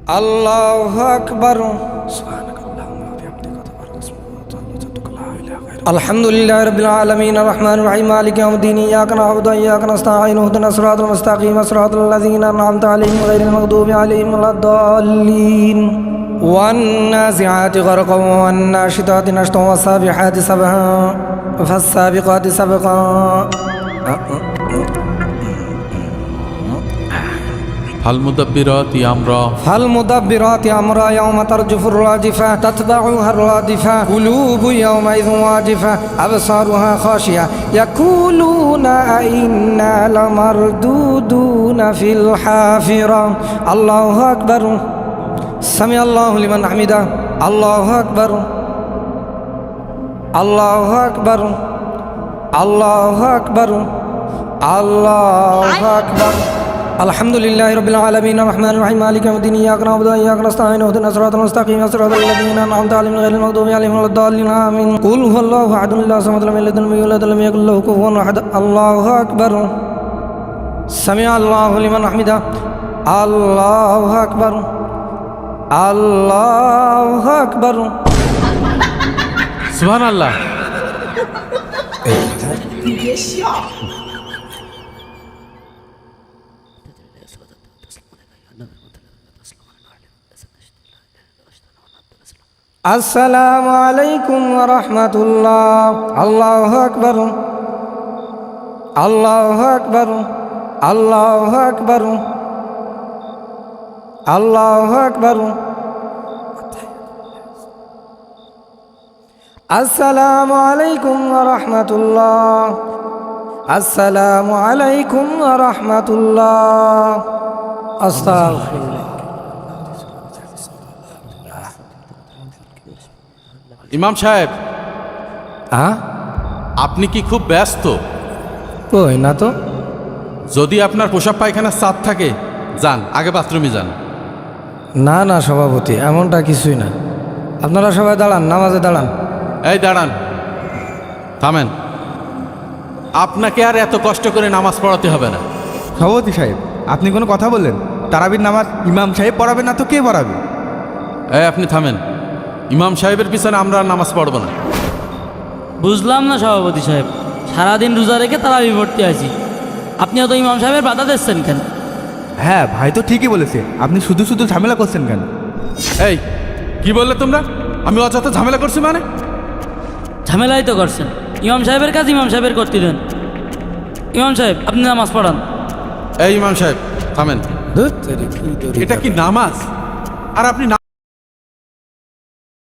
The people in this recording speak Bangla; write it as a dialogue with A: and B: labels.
A: আল্লাহু আকবার। আলহামদুলিল্লাহি রাব্বিল আলামিন আর রহমানির রহিম মালিকি ইয়াউমিদ্দিন ইয়্যাকা না'বুদু ওয়া ইয়্যাকা নাস্তাঈন ইহদিনাস সিরাতাল মুস্তাকিম সিরাতাল লাযীনা আন'আমতা আলাইহিম গায়রিল মাগদুবি আলাইহিম ওয়ালাদ-দাল্লিন। One নাযিআতি গরকান one নাশিতাতি নাশতান ওয়াস-সাবিহাতি সাবহা ফাস-সাবিকাতি Sabka.
B: ফালমুদাব্বিরাতি আমরা
A: ফালমুদাব্বিরাতি আমরা ইয়াওমা তারজুফুর রাজিফা তাতবাউহা রাদিফা কুলুবু ইয়াওমাইযিন ওয়াজিফা আবসারুহা খাশিয়া ইয়াকুলুনা আইন্না লামারদুদুনা ফিল হাফিরা। আল্লাহু আকবার। সামি আল্লাহু লিমান হামিদা। আল্লাহু আকবার। আল্লাহু আকবার। আল্লাহু আকবার। আল্লাহু আকবার। আলহামদুলিল্লাহি রাব্বিল আলামিন আর রহমানির রহিম মালিকি ইয়াউমিদ্দিন ইয়্যাকা না'বুদু ওয়া ইয়্যাকা নাস্তাঈন ইহদিনাস সিরাতাল মুস্তাকিম সিরাতাল লাযীনা আন'আমতা আলাইহিম গায়রিল মাগদুবি আলাইহিম ওয়ালাদ-দাল্লিন। আমিন। কুল হুয়াল্লাহু আহাদুন আল্লাহু সামাদুন লাম ইয়ালিদ ওয়া লাম ইউলাদ ওয়া লাম ইয়াকুল লাহু কুফুওয়ান আহাদ। আল্লাহু আকবার। সামিআ আল্লাহু লিমান হামিদা। আল্লাহু আকবার। আল্লাহু আকবার।
B: সুবহানাল্লাহ।
A: আসসালামু আলাইকুম ওয়া রাহমাতুল্লাহ। আল্লাহু আকবার। আল্লাহু আকবার। আল্লাহু আকবার। আল্লাহু আকবার। আসসালামু আলাইকুম ওয়া রাহমাতুল্লাহ। আসসালামু আলাইকুম ওয়া রাহমাতুল্লাহ। আস্তাগফিরুল্লাহ।
B: ইমাম সাহেব,
A: হ্যাঁ,
B: আপনি কি খুব ব্যস্ত?
A: কই না তো।
B: যদি আপনার পোশাক পায়খানার চাপ থাকে, যান আগে বাথরুমে যান।
A: না না সভাপতি, এমনটা কিছুই না। আপনারা সবাই দাঁড়ান, নামাজে দাঁড়ান।
B: এই দাঁড়ান, থামেন। আপনাকে আর এত কষ্ট করে নামাজ পড়াতে হবে না।
C: সভাপতি সাহেব, আপনি কোনো কথা বললেন? তারাবির নামাজ ইমাম সাহেব পড়াবে না তো কে পড়াবে?
B: এই আপনি থামেন। ইমাম সাহেবের পিছনে আমরা আর নামাজ পড়ব না।
D: বুঝলাম না সভাপতি সাহেব, সারাদিন রোজা রেখে তারাবি পড়তে আছি, আপনি অত ইমাম সাহেবের বাধা দিচ্ছেন কেন?
C: হ্যাঁ, ভাই তো ঠিকই বলেছে, আপনি শুধু শুধু ঝামেলা করছেন কেন?
B: এই কি বললে তোমরা? আমি অযথা ঝামেলা করছি মানে?
D: ঝামেলাই তো করছেন। ইমাম সাহেবের কাজ ইমাম সাহেবের করতে দেন। ইমাম সাহেব, আপনি নামাজ পড়ান।
B: এই ইমাম সাহেব থামেন।
A: ধুৎ, এটা কি
B: এটা কি নামাজ? আর আপনি